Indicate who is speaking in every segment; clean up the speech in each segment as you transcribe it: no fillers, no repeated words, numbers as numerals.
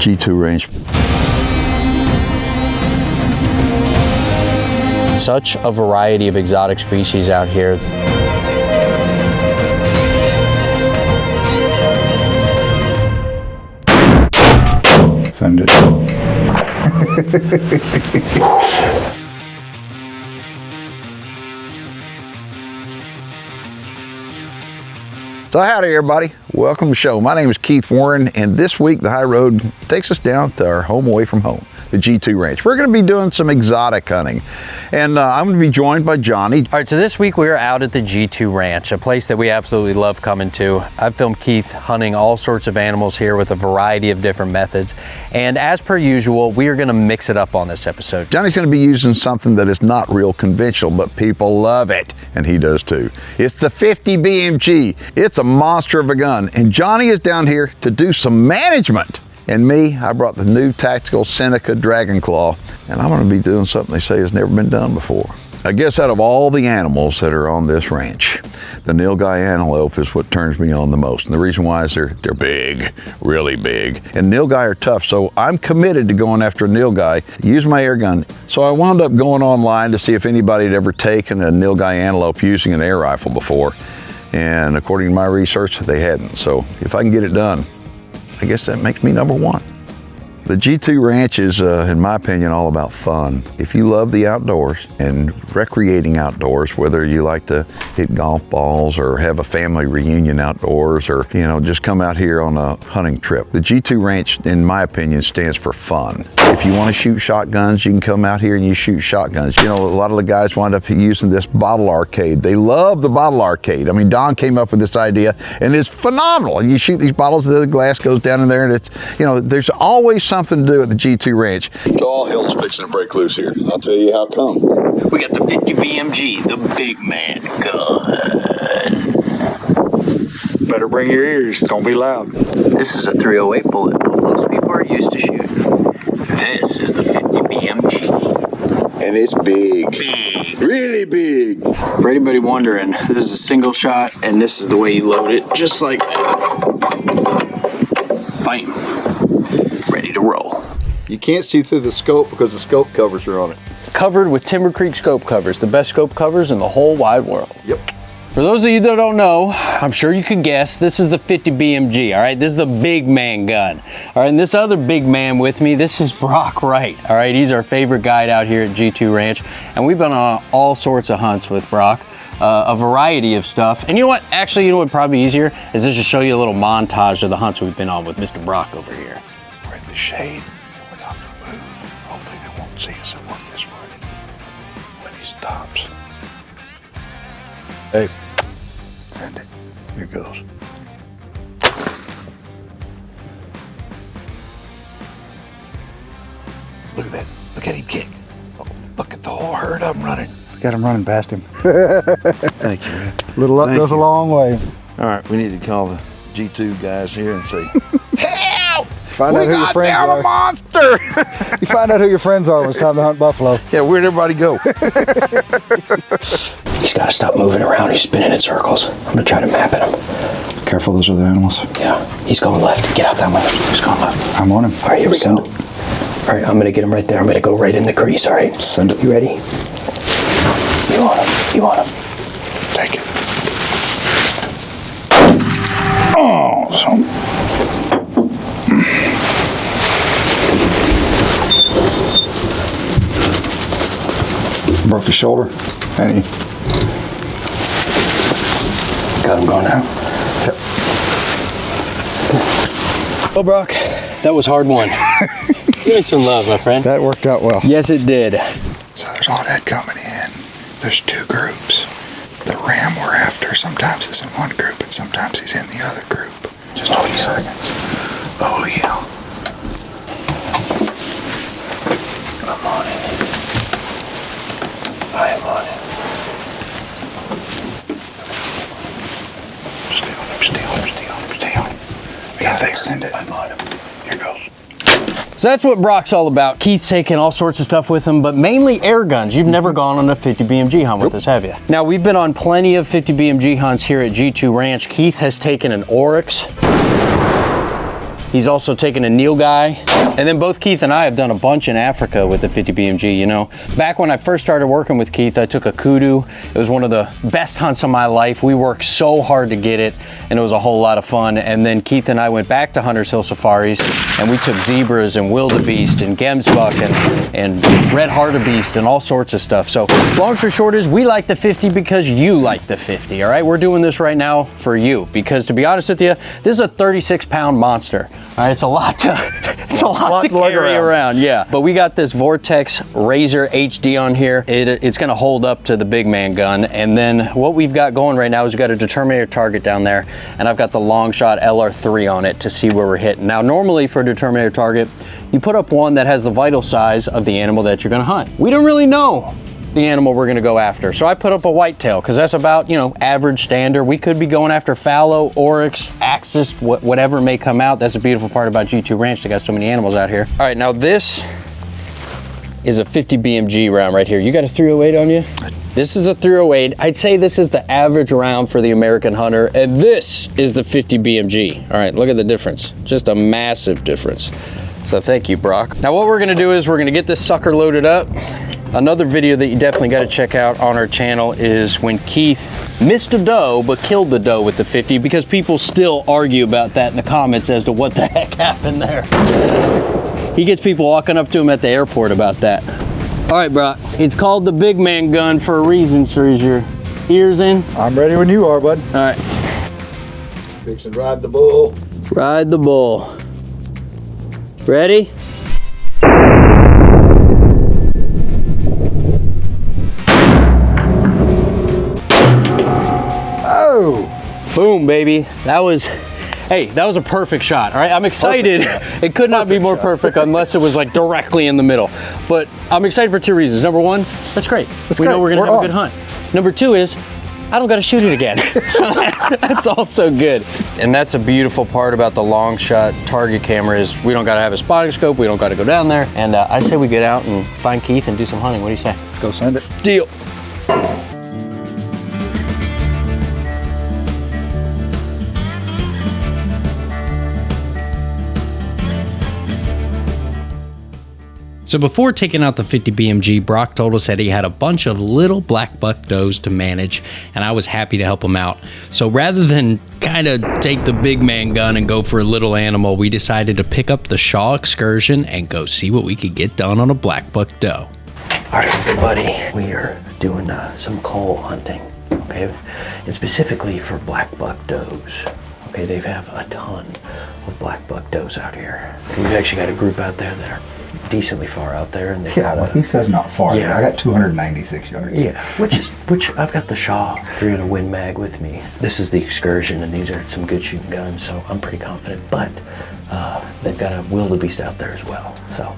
Speaker 1: G2 range.
Speaker 2: Such a variety of exotic species out here.
Speaker 1: Send it. So howdy everybody, welcome to the show. My name is Keith Warren, and this week the high road takes us down to our home away from home, the G2 Ranch. We're going to be doing some exotic hunting, and I'm going to be joined by Johnny.
Speaker 2: All right, so this week we are out at the G2 Ranch, a place that we absolutely love coming to. I've filmed Keith hunting all sorts of animals here with a variety of different methods, and as per usual, we are going to mix it up on this episode.
Speaker 1: Johnny's going to be using something that is not real conventional, but people love it, and he does too. It's the 50 BMG. It's a monster of a gun, and Johnny is down here to do some management. And me, I brought the new tactical Seneca Dragon Claw, and I'm going to be doing something they say has never been done before. I guess out of all the animals that are on this ranch, the nilgai antelope is what turns me on the most. And the reason why is they're big, really big. And nilgai are tough, so I'm committed to going after a nilgai, use my air gun. So I wound up going online to see if anybody had ever taken a nilgai antelope using an air rifle before. And according to my research, they hadn't. So if I can get it done, I guess that makes me number one. The G2 Ranch is, in my opinion, all about fun. If you love the outdoors and recreating outdoors, whether you like to hit golf balls or have a family reunion outdoors or, you know, just come out here on a hunting trip, the G2 Ranch, in my opinion, stands for fun. If you want to shoot shotguns, you can come out here and you shoot shotguns. You know, a lot of the guys wind up using this bottle arcade. They love the bottle arcade. I mean, Don came up with this idea and it's phenomenal. You shoot these bottles, the glass goes down in there, and it's, you know, there's always something to do at the G2 Ranch. So all hell's fixing to break loose here. I'll tell you how come.
Speaker 2: We got the 50 BMG, the big man gun.
Speaker 3: Better bring your ears, don't be loud.
Speaker 2: This is a 308 bullet. Most people are used to shooting. This is the 50 BMG.
Speaker 1: And it's big.
Speaker 2: Big.
Speaker 1: Really big.
Speaker 2: For anybody wondering, this is a single shot, and this is the way you load it, just like that. Bam. Ready to roll.
Speaker 1: You can't see through the scope because the scope covers are on it.
Speaker 2: Covered with Timber Creek scope covers, the best scope covers in the whole wide world.
Speaker 1: Yep.
Speaker 2: For those of you that don't know, I'm sure you could guess, this is the 50 BMG, all right? This is the big man gun. All right, and this other big man with me, this is Brock Wright, all right? He's our favorite guide out here at G2 Ranch, and we've been on all sorts of hunts with Brock, a variety of stuff. And you know what, actually, you know what would probably be easier is just to show you a little montage of the hunts we've been on with Mr. Brock over here.
Speaker 1: We're in the shade, we're not to move. Hopefully they won't see us and walk this way when he stops. Hey. Send it. Here goes. Look at that. Look at him kick. Oh, look at the whole herd of them running.
Speaker 4: Got him running past him.
Speaker 1: Thank you, man.
Speaker 4: Little up goes a long way.
Speaker 1: All right, we need to call the G2 guys here and say, help!
Speaker 4: Find out who your friends
Speaker 1: are.
Speaker 4: are.
Speaker 1: A monster!
Speaker 4: You find out who your friends are when it's time to hunt buffalo.
Speaker 1: Yeah, where'd everybody go?
Speaker 2: He's got to stop moving around. He's spinning in circles. I'm going to try to map at him.
Speaker 4: Careful, those are the animals.
Speaker 2: Yeah, he's going left. Get out that way.
Speaker 1: He's going left.
Speaker 4: I'm on him.
Speaker 2: All right, here we
Speaker 4: Send
Speaker 2: go.
Speaker 4: it.
Speaker 2: All right, I'm going to get him right there. I'm going to go right in the crease, all right?
Speaker 4: Send it.
Speaker 2: You ready? You want him. You want him.
Speaker 4: Take it. Oh, so. Broke his shoulder. And he.
Speaker 2: Got him going now?
Speaker 4: Yep.
Speaker 2: Well, Brock, that was hard one. Give me some love, my friend.
Speaker 4: That worked out well.
Speaker 2: Yes, it did.
Speaker 4: So there's Aoudad coming in. There's two groups. The ram we're after, sometimes he's in one group and sometimes he's in the other group. Just a few seconds. Oh, yeah.
Speaker 2: I'm on it. I am on it.
Speaker 4: Stay on him. Got it, send it.
Speaker 2: I'm on him. Here goes. So that's what Brock's all about. Keith's taking all sorts of stuff with him, but mainly air guns. You've never gone on a 50 BMG hunt with us, have you? Now, we've been on plenty of 50 BMG hunts here at G2 Ranch. Keith has taken an Oryx. He's also taken a Nilgai. And then both Keith and I have done a bunch in Africa with the 50 BMG, you know. Back when I first started working with Keith, I took a kudu. It was one of the best hunts of my life. We worked so hard to get it, and it was a whole lot of fun. And then Keith and I went back to Hunters Hill Safaris, and we took zebras and wildebeest and gemsbuck and red hartebeest and all sorts of stuff. So long story short is, we like the 50 because you like the 50, all right? We're doing this right now for you, because to be honest with you, this is a 36-pound monster. All right, it's a lot to, to carry around, yeah. But we got this Vortex Razor HD on here. It's gonna hold up to the big man gun. And then what we've got going right now is we've got a Determinator target down there, and I've got the long shot LR3 on it to see where we're hitting. Now, normally for a Determinator target, you put up one that has the vital size of the animal that you're gonna hunt. We don't really know the animal we're gonna go after. So I put up a whitetail, because that's about, you know, average standard. We could be going after fallow, oryx, axis, whatever may come out. That's the beautiful part about G2 Ranch. They got so many animals out here. All right, now this is a 50 BMG round right here. You got a 308 on you? This is a 308. I'd say this is the average round for the American hunter, and this is the 50 BMG. All right, look at the difference. Just a massive difference. So thank you, Brock. Now what we're gonna do is we're gonna get this sucker loaded up. Another video that you definitely got to check out on our channel is when Keith missed a doe but killed the doe with the 50, because people still argue about that in the comments as to what the heck happened there. He gets people walking up to him at the airport about that. All right, Brock, it's called the big man gun for a reason, sir. Is your ears in?
Speaker 4: I'm ready when you are, bud.
Speaker 2: All right.
Speaker 1: Fixing to ride the bull.
Speaker 2: Ride the bull. Ready? Boom, baby. That was, hey, that was a perfect shot, all right? I'm excited. It could not be more perfect unless it was like directly in the middle. But I'm excited for two reasons. Number one, that's great. We know we're gonna have a good hunt. Number two is, I don't gotta shoot it again. So that's also good. And that's a beautiful part about the long shot target camera is we don't gotta have a spotting scope, we don't gotta go down there. And I say we get out and find Keith and do some hunting. What do you say?
Speaker 4: Let's go send it.
Speaker 2: Deal.
Speaker 5: So before taking out the 50 BMG, Brock told us that he had a bunch of little black buck does to manage, and I was happy to help him out. So rather than kind of take the big man gun and go for a little animal, we decided to pick up the Shaw Excursion and go see what we could get done on a black buck doe.
Speaker 2: All right, everybody, we are doing some coal hunting, okay? And specifically for black buck does. Okay, they have a ton of black buck does out here. So we've actually got a group out there that are decently far out there, and they
Speaker 4: Yeah, well, he says not far.
Speaker 2: Yeah.
Speaker 4: I got 296 yards.
Speaker 2: Yeah, which I've got the Shaw 300 Win Mag with me. This is the Excursion, and these are some good shooting guns, so I'm pretty confident. But they've got a wildebeest out there as well. So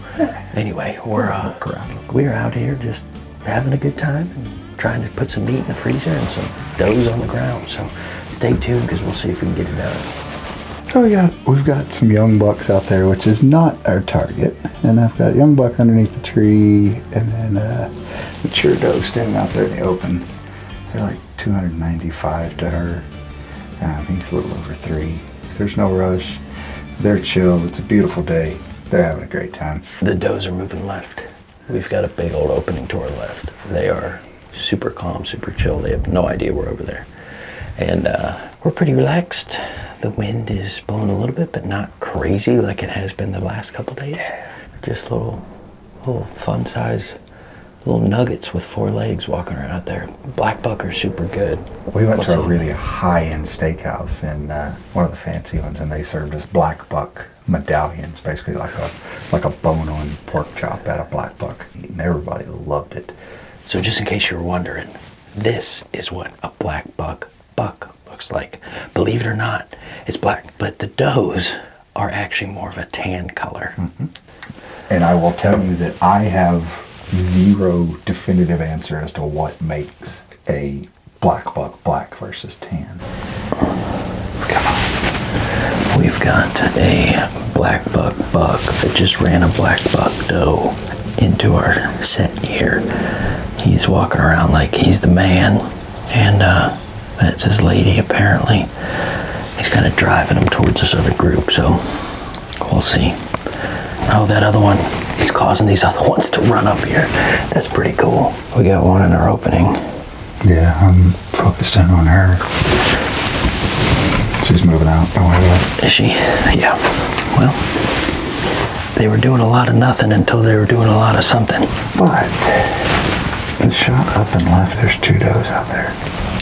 Speaker 2: anyway, we're out here just having a good time and trying to put some meat in the freezer and some does on the ground. So stay tuned, because we'll see if we can get it done.
Speaker 4: So we've got some young bucks out there, which is not our target. And I've got young buck underneath the tree, and then mature doe standing out there in the open. They're like 295 to her. He's a little over 3. There's no rush. They're chill. It's a beautiful day. They're having a great time.
Speaker 2: The does are moving left. We've got a big old opening to our left. They are super calm, super chill. They have no idea we're over there. And we're pretty relaxed. The wind is blowing a little bit, but not crazy like it has been the last couple days. Just little fun size, little nuggets with 4 legs walking around out there. Black buck are super good.
Speaker 4: We went to a really high-end steakhouse in one of the fancy ones, and they served us black buck medallions, basically like a bone-on pork chop at a black buck. And everybody loved it.
Speaker 2: So just in case you were wondering, this is what a black buck looks like. Believe it or not, it's black, but the does are actually more of a tan color.
Speaker 4: Mm-hmm. And I will tell you that I have zero definitive answer as to what makes a black buck black versus tan.
Speaker 2: We've got a black buck that just ran a black buck doe into our set here. He's walking around like he's the man, and that's his lady apparently. He's kind of driving him towards this other group, so We'll see. Oh, that other one, it's causing these other ones to run up here. That's pretty cool. We got one in our opening.
Speaker 4: Yeah, I'm focused in on her. She's moving out. Don't worry about it.
Speaker 2: Is she? Yeah. Well, they were doing a lot of nothing until they were doing a lot of something.
Speaker 4: But the shot up and left, there's 2 does out there.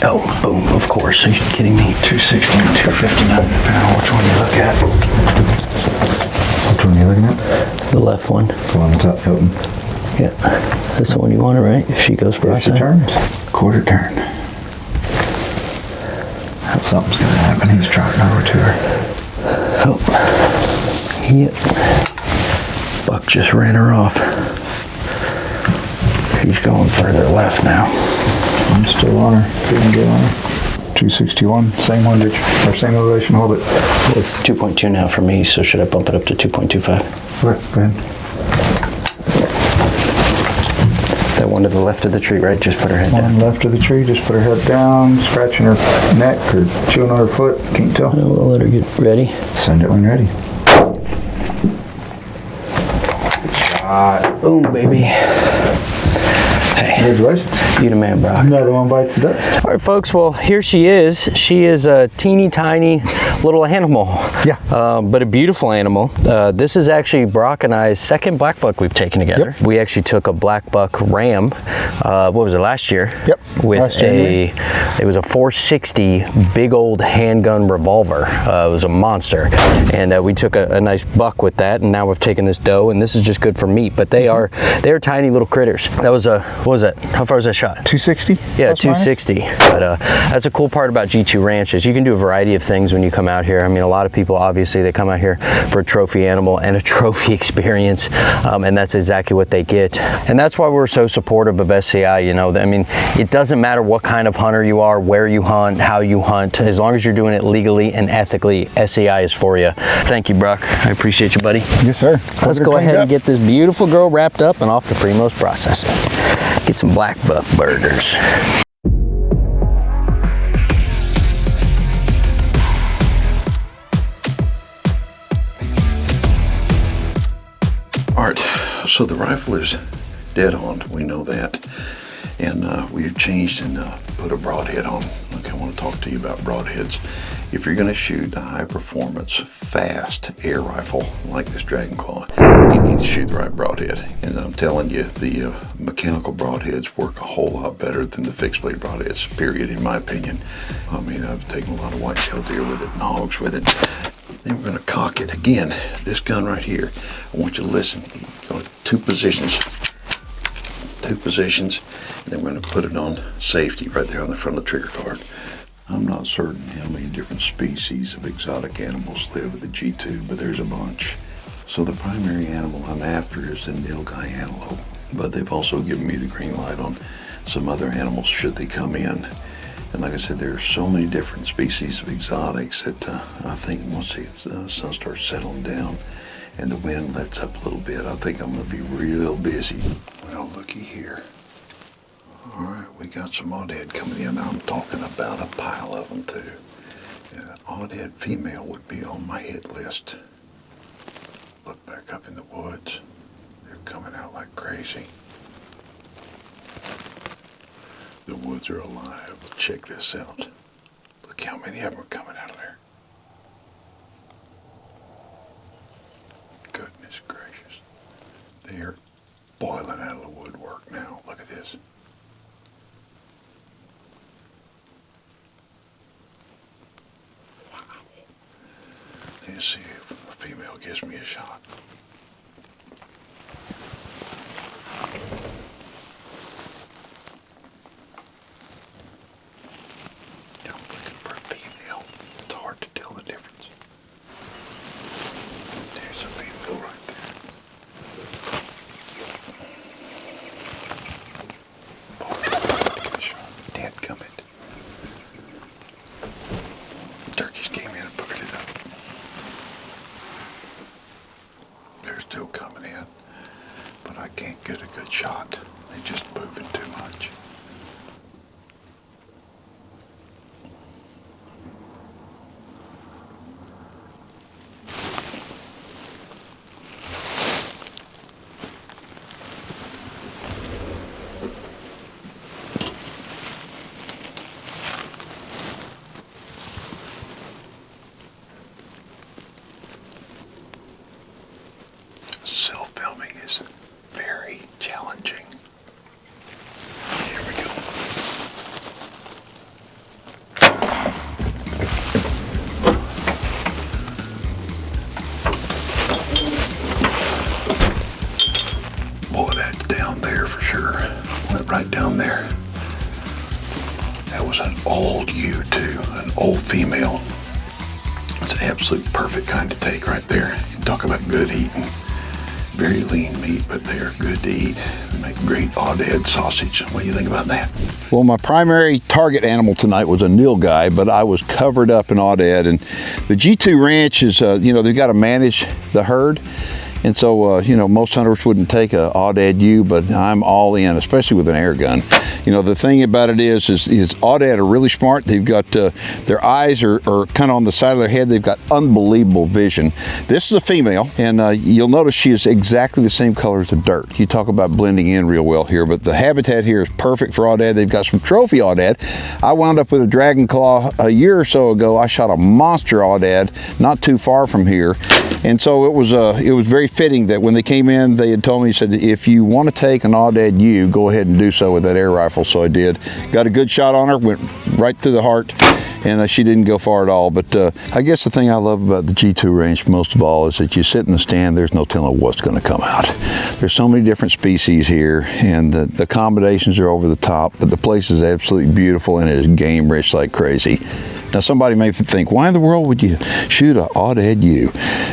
Speaker 2: Oh, boom, of course. Are you kidding me?
Speaker 4: 260 and 259, depending on which one you look at. Which one are you looking at?
Speaker 2: The left one.
Speaker 4: The one that's out the open.
Speaker 2: Yeah. That's the one you want, right? If she goes
Speaker 4: If
Speaker 2: broadside.
Speaker 4: she turns. Quarter turn. Something's gonna happen. He's trotting over to her.
Speaker 2: Oh. Yep. Buck just ran her off. She's going further left now.
Speaker 4: I'm still on her. BMG on her. 261. Same windage. Or same elevation. Hold it.
Speaker 2: It's 2.2 now for me, so should I bump it up to 2.25?
Speaker 4: Look, go ahead.
Speaker 2: That one to the left of the tree, right? Just put her head down.
Speaker 4: One left of the tree. Just put her head down. Scratching her neck or chewing on her foot. Can't tell.
Speaker 2: No, we'll let her get ready.
Speaker 4: Send it when you're ready. Good shot.
Speaker 2: Boom, baby. Hey,
Speaker 4: Congratulations.
Speaker 2: you the man, Brock.
Speaker 4: Another one bites the dust.
Speaker 2: All right, folks, well, here she is. She is a teeny tiny little animal.
Speaker 4: Yeah.
Speaker 2: But a beautiful animal. This is actually Brock and I's second black buck we've taken together.
Speaker 4: Yep.
Speaker 2: We actually took a black buck ram, what was it, last year?
Speaker 4: Yep.
Speaker 2: With
Speaker 4: Last January.
Speaker 2: it was a 460 big old handgun revolver. It was a monster. And we took a nice buck with that, and now we've taken this doe, and this is just good for meat. But they are tiny little critters. That was a, what was that? How far was that shot?
Speaker 4: 260?
Speaker 2: Yeah,
Speaker 4: plus minus?
Speaker 2: 260. But that's a cool part about G2 Ranches. You can do a variety of things when you come out here. I mean, a lot of people, obviously, they come out here for a trophy animal and a trophy experience, and that's exactly what they get. And that's why we're so supportive of SCI, you know. I mean, it doesn't matter what kind of hunter you are, where you hunt, how you hunt, as long as you're doing it legally and ethically, SCI is for you. Thank you, Brock. I appreciate you, buddy.
Speaker 4: Yes, sir.
Speaker 2: Let's go ahead and get this beautiful girl wrapped up and off to Primo's Processing. Get some black buck burgers.
Speaker 1: Art, so the rifle is dead on, we know that. And we've changed and put a broadhead on. Okay, I want to talk to you about broadheads. If you're going to shoot a high performance, fast air rifle like this Dragon Claw, you need to shoot the right broadhead. And I'm telling you, the mechanical broadheads work a whole lot better than the fixed blade broadheads, period, in my opinion. I mean, I've taken a lot of white-tailed deer with it and hogs with it. Then we're going to cock it again. This gun right here, I want you to listen. Go to two positions, and then we're going to put it on safety right there on the front of the trigger guard. I'm not certain how many different species of exotic animals live with the G2, but there's a bunch. So the primary animal I'm after is the nilgai antelope, but they've also given me the green light on some other animals should they come in. And like I said, there are so many different species of exotics that I think once the sun starts settling down and the wind lets up a little bit, I think I'm going to be real busy. Well, looky here. All right, we got some oddhead coming in. I'm talking about a pile of them too. And an oddhead female would be on my hit list. Look back up in the woods. They're coming out like crazy. The woods are alive. Check this out. Look how many of them are coming out of there. Goodness gracious. They are boiling out of the woodwork now. Look at this. Wow. Let's see if a female gives me a shot. I'm looking for a female. It's hard to tell the difference. There's a female right there. Dadgummit. Turkeys came in and boogered it up. They're still coming in, but I can't get a good shot. They're just moving too much. sure. Went right down there. That was an old ewe too, an old female. It's an absolute perfect kind to take right there. You talk about good eating. Very lean meat, but they are good to eat. They make great Aoudad sausage. What do you think about that? Well, my primary target animal tonight was a nilgai, but I was covered up in Aoudad. And the G2 ranch is, they've got to manage the herd. And so, most hunters wouldn't take a Aoudad ewe, but I'm all in, especially with an air gun. The thing about it is Aoudad are really smart. They've got, their eyes are kind of on the side of their head. They've got unbelievable vision. This is a female, and you'll notice she is exactly the same color as the dirt. You talk about blending in real well here, but the habitat here is perfect for Aoudad. They've got some trophy Aoudad. I wound up with a dragon claw a year or so ago. I shot a monster Aoudad not too far from here. And so it was very fitting that when they came in, they had told me, said, if you want to take an Aoudad ewe, go ahead and do so with that air rifle. So I did. Got a good shot on her, went right through the heart, and she didn't go far at all. But I guess the thing I love about the G2 range most of all is that you sit in the stand, there's no telling what's going to come out. There's so many different species here, and the accommodations are over the top, but the place is absolutely beautiful, and it is game rich like crazy. Now, somebody may think, why in the world would you shoot an Aoudad ewe?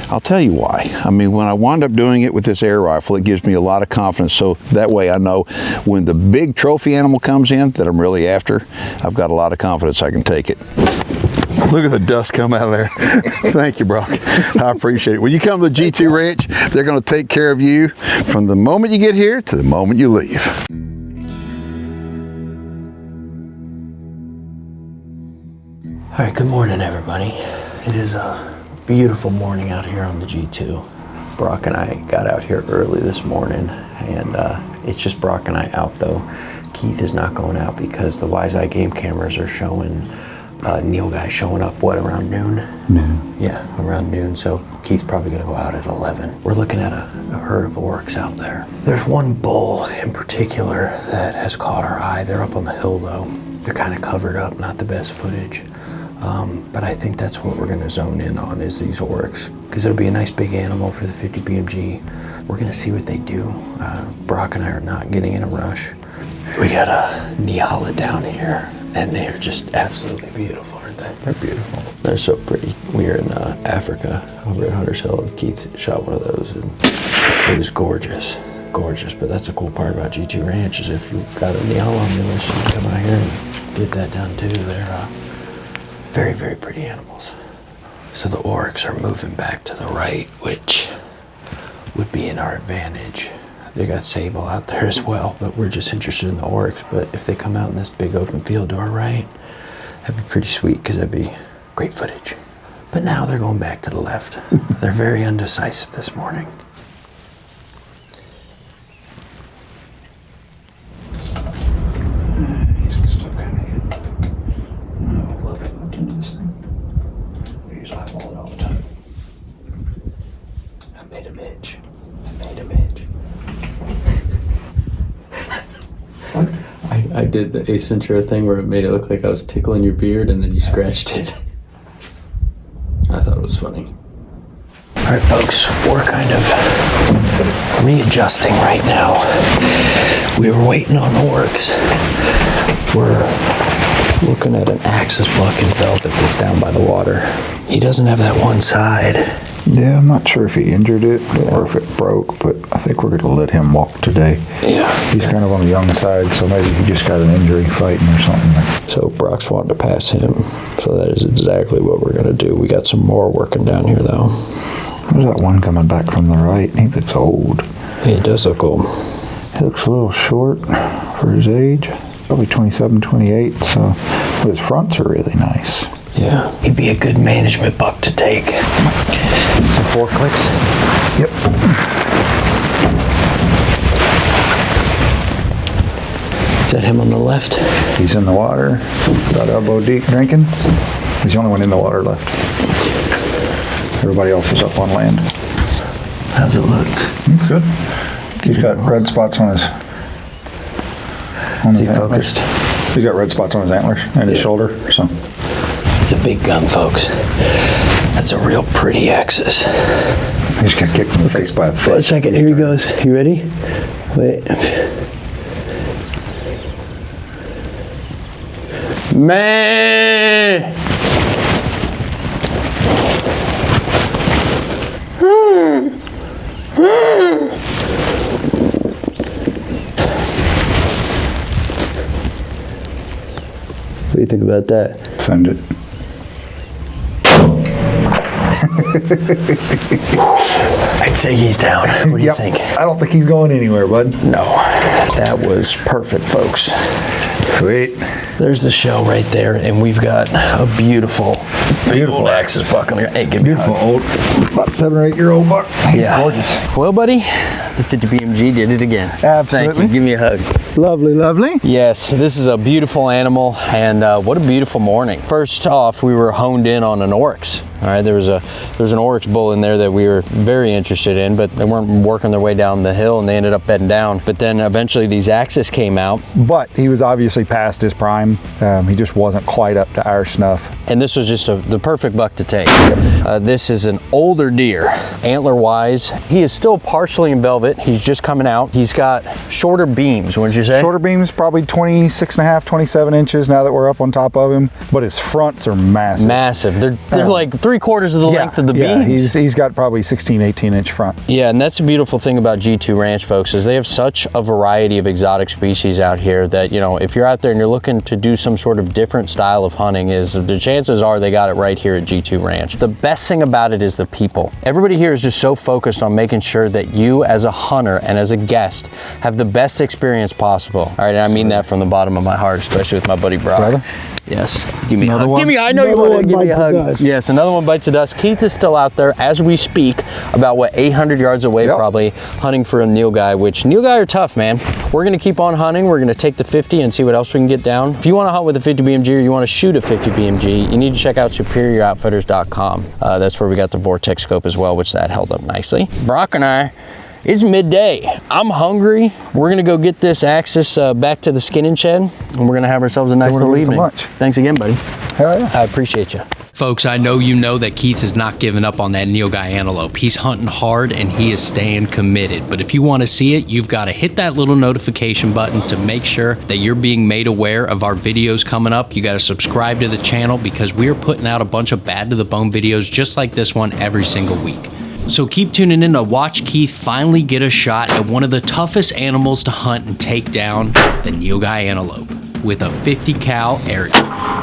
Speaker 1: I'll tell you why. I mean, when I wound up doing it with this air rifle, it gives me a lot of confidence. So that way I know when the big trophy animal comes in that I'm really after, I've got a lot of confidence I can take it. Look at the dust come out of there. Thank you, Brock. I appreciate it. When you come to the G2 Ranch, they're going to take care of you from the moment you get here to the moment you leave.
Speaker 2: All right, good morning, everybody. It is a beautiful morning out here on the G2. Brock and I got out here early this morning, and it's just Brock and I out, though. Keith is not going out because the Wise Eye game cameras are showing nilgai showing up, around noon?
Speaker 4: Noon.
Speaker 2: Yeah, around noon, so Keith's probably gonna go out at 11. We're looking at a herd of oryx out there. There's one bull in particular that has caught our eye. They're up on the hill, though. They're kind of covered up, not the best footage. But I think that's what we're gonna zone in on, is these oryx, because it'll be a nice big animal for the 50 BMG. We're gonna see what they do. Brock and I are not getting in a rush. We got a Nyala down here, and they are just absolutely beautiful, aren't they?
Speaker 4: They're beautiful.
Speaker 2: They're so pretty. We were in Africa over at Hunter's Hill, and Keith shot one of those, and it was gorgeous. Gorgeous, but that's the cool part about G2 Ranch, is if you've got a Nyala on your list, you can come out here and get that done too. They're very, very pretty animals. So the oryx are moving back to the right, which would be in our advantage. They got sable out there as well, but we're just interested in the oryx. But if they come out in this big open field to our right, that'd be pretty sweet, because that'd be great footage. But now they're going back to the left. They're very undecisive this morning. I did the Ace Ventura thing where it made it look like I was tickling your beard and then you scratched it. I thought it was funny. All right, folks, we're kind of readjusting right now. We were waiting on oryx. We're looking at an axis buck in velvet that's down by the water. He doesn't have that one side.
Speaker 4: Yeah, I'm not sure if he injured it or if it broke, but I think we're going to let him walk today.
Speaker 2: Yeah.
Speaker 4: He's kind of on the young side, so maybe he just got an injury fighting or something.
Speaker 2: So Brock's wanting to pass him, so that is exactly what we're going to do. We got some more working down here, though.
Speaker 4: There's that one coming back from the right. He looks old.
Speaker 2: Yeah, it does look old.
Speaker 4: He looks a little short for his age. Probably 27, 28, so his fronts are really nice.
Speaker 2: Yeah, he'd be a good management buck to take. Some 4 clicks?
Speaker 4: Yep.
Speaker 2: Is that him on the left?
Speaker 4: He's in the water, about elbow deep drinking. He's the only one in the water left. Everybody else is up on land.
Speaker 2: How's it look?
Speaker 4: It's good. He's got red spots on his
Speaker 2: Is he focused?
Speaker 4: He's got red spots on his antlers and his shoulder, so.
Speaker 2: It's a big gun, folks. That's a real pretty axis.
Speaker 4: He just got kicked in the face by a fish.
Speaker 2: 1 second, here he goes. You ready? Wait. Man. What do you think about that?
Speaker 4: Send it.
Speaker 2: I'd say he's down. What do you think?
Speaker 4: I don't think he's going anywhere, bud.
Speaker 2: No, that was perfect, folks.
Speaker 4: Sweet.
Speaker 2: There's the shell right there, and we've got a beautiful old axis buck on here. Hey, give me a
Speaker 4: Beautiful
Speaker 2: hug.
Speaker 4: old, about 7 or 8 year old buck. He's gorgeous.
Speaker 2: Well, buddy, the 50 BMG did it again.
Speaker 4: Absolutely.
Speaker 2: Thank you. Give me a hug.
Speaker 4: Lovely, lovely.
Speaker 2: Yes, this is a beautiful animal, and what a beautiful morning. First off, we were honed in on an oryx. All right, there was an oryx bull in there that we were very interested in, but they weren't working their way down the hill, and they ended up bedding down. But then eventually these axis came out.
Speaker 6: But he was obviously past his prime. He just wasn't quite up to our snuff.
Speaker 2: And this was just the perfect buck to take. This is an older deer, antler-wise. He is still partially in velvet. He's just coming out. He's got shorter beams, wouldn't you say?
Speaker 6: Shorter beams, probably 26 and a half, 27 inches now that we're up on top of him. But his fronts are massive.
Speaker 2: Massive. They're like 3/4 of the length of the beams.
Speaker 6: He's got probably 16, 18 inch front.
Speaker 2: Yeah, and that's the beautiful thing about G2 Ranch, folks, is they have such a variety of exotic species out here that, you know, if you're out there and you're looking to do some sort of different style of hunting, is the chances are they got it right here at G2 Ranch. The best thing about it is the people. Everybody here is just so focused on making sure that you as a hunter and as a guest have the best experience possible. All right, and I mean that from the bottom of my heart, especially with my buddy Brock.
Speaker 6: Brother?
Speaker 2: Yes, give me a
Speaker 6: Another
Speaker 2: hug.
Speaker 6: one?
Speaker 2: Give me, I know you
Speaker 4: Another
Speaker 2: want to
Speaker 4: one
Speaker 2: give me a
Speaker 4: bites the
Speaker 2: hug.
Speaker 4: dust.
Speaker 2: Yes, another one bites the dust. Keith is still out there as we speak, about what, 800 yards away probably, hunting for a nilgai, which nilgai are tough, man. We're gonna keep on hunting. We're gonna take the 50 and see what else we can get down. If you wanna hunt with a 50 BMG or you wanna shoot a 50 BMG, you need to check out superiorouttfitters.com. That's where we got the Vortex scope as well, which that held up nicely. Brock and I, it's midday. I'm hungry. We're gonna go get this axis back to the skinning shed, and we're gonna have ourselves a nice little
Speaker 6: get some
Speaker 2: evening.
Speaker 6: lunch.
Speaker 2: Thanks again, buddy.
Speaker 4: Hell yeah.
Speaker 2: I appreciate you.
Speaker 5: Folks, I know you know that Keith is not giving up on that nilgai antelope. He's hunting hard and he is staying committed. But if you want to see it, you've got to hit that little notification button to make sure that you're being made aware of our videos coming up. You got to subscribe to the channel because we're putting out a bunch of bad to the bone videos just like this one every single week. So keep tuning in to watch Keith finally get a shot at one of the toughest animals to hunt and take down, the nilgai antelope, with a 50 cal air gun.